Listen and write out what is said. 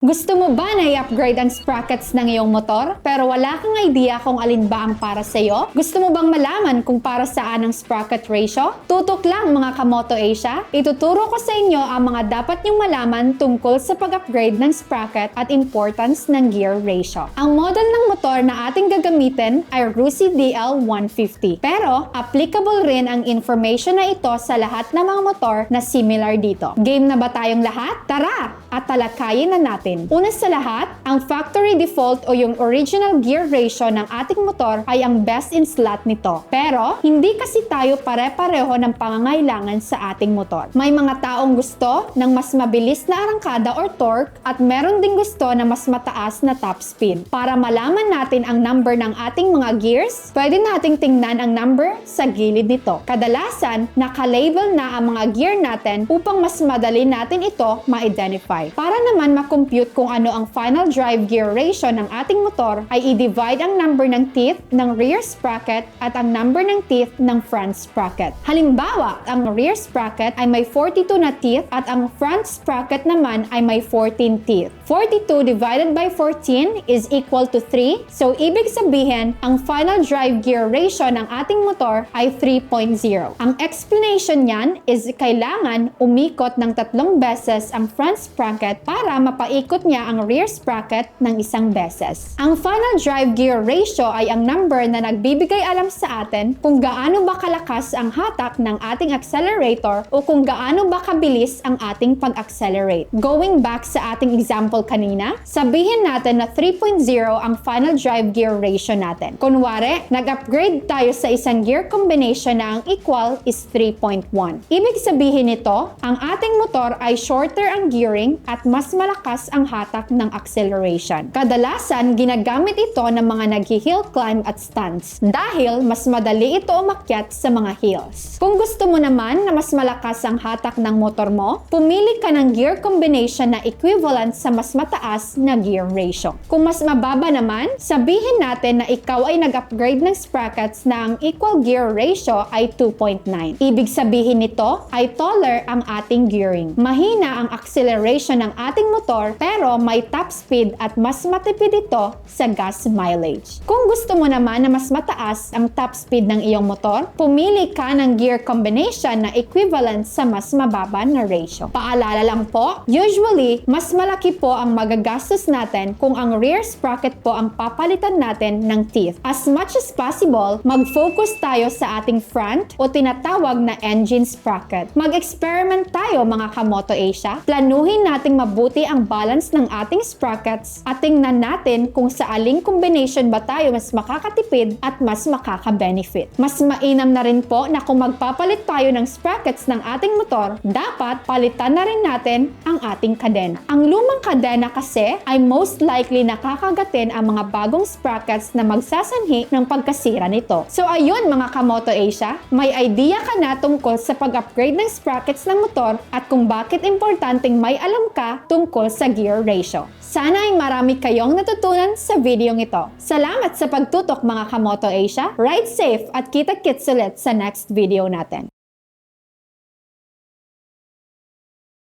Gusto mo ba na i-upgrade ang sprockets ng iyong motor pero wala kang idea kung alin ba ang para sa iyo? Gusto mo bang malaman kung para saan ang sprocket ratio? Tutok lang mga ka-Moto Asia. Ituturo ko sa inyo ang mga dapat niyong malaman tungkol sa pag-upgrade ng sprocket at importance ng gear ratio. Ang model ng motor na ating gagamitin ay Rusi DL150. Pero applicable rin ang information na ito sa lahat ng mga motor na similar dito. Game na ba tayong lahat? Tara! At talakayin na natin. Una sa lahat, ang factory default o yung original gear ratio ng ating motor ay ang best in slot nito. Pero, hindi kasi tayo pare-pareho ng pangangailangan sa ating motor. May mga taong gusto ng mas mabilis na arangkada or torque at meron ding gusto na mas mataas na top speed. Para malaman natin ang number ng ating mga gears, pwede nating tingnan ang number sa gilid nito. Kadalasan, naka-label na ang mga gear natin upang mas madali natin ito ma-identify. Para naman ma-compute kung ano ang final drive gear ratio ng ating motor, ay i-divide ang number ng teeth ng rear sprocket at ang number ng teeth ng front sprocket. Halimbawa, ang rear sprocket ay may 42 na teeth at ang front sprocket naman ay may 14 teeth. 42 divided by 14 is equal to 3. So, ibig sabihin, ang final drive gear ratio ng ating motor ay 3.0. Ang explanation niyan is kailangan umikot ng 3 beses ang front sprocket para mapaikot niya ang rear sprocket ng isang beses. Ang final drive gear ratio ay ang number na nagbibigay alam sa atin kung gaano ba kalakas ang hatak ng ating accelerator o kung gaano ba kabilis ang ating pag-accelerate. Going back sa ating example kanina, sabihin natin na 3.0 ang final drive gear ratio natin. Kunwari, nag-upgrade tayo sa isang gear combination na ang equal is 3.1. Ibig sabihin nito, ang ating motor ay shorter ang gearing at mas malakas ang hatak ng acceleration. Kadalasan, ginagamit ito ng mga nag-hill climb at stunts dahil mas madali ito umakyat sa mga hills. Kung gusto mo naman na mas malakas ang hatak ng motor mo, pumili ka ng gear combination na equivalent sa mas mataas na gear ratio. Kung mas mababa naman, sabihin natin na ikaw ay nag-upgrade ng sprockets na ang equal gear ratio ay 2.9. Ibig sabihin nito ay taller ang ating gearing. Mahina ang acceleration ng ating motor pero may top speed at mas matipid ito sa gas mileage. Kung gusto mo naman na mas mataas ang top speed ng iyong motor, pumili ka ng gear combination na equivalent sa mas mababa na ratio. Paalala lang po, usually, mas malaki po ang magagastos natin kung ang rear sprocket po ang papalitan natin ng teeth. As much as possible, mag-focus tayo sa ating front o tinatawag na engine sprocket. Mag-experiment tayo mga ka-Moto Asia. Planuhin nating mabuti ang balance ng ating sprockets at tingnan natin kung sa aling combination ba tayo mas makakatipid at mas makaka-benefit. Mas mainam na rin po na kung magpapalit tayo ng sprockets ng ating motor, dapat palitan na rin natin ang ating kadena. Ang lumang kadena kasi ay most likely nakakagatin ang mga bagong sprockets na magsasanhi ng pagkasira nito. So ayun mga ka-Moto Asia, may idea ka na tungkol sa pag-upgrade ng sprockets ng motor at kung bakit importanteng may alam ka tungkol sa gear ratio. Sana ay marami kayong natutunan sa videong ito. Salamat sa pagtutok mga ka-Moto Asia. Ride safe at kita-kits ulit sa next video natin.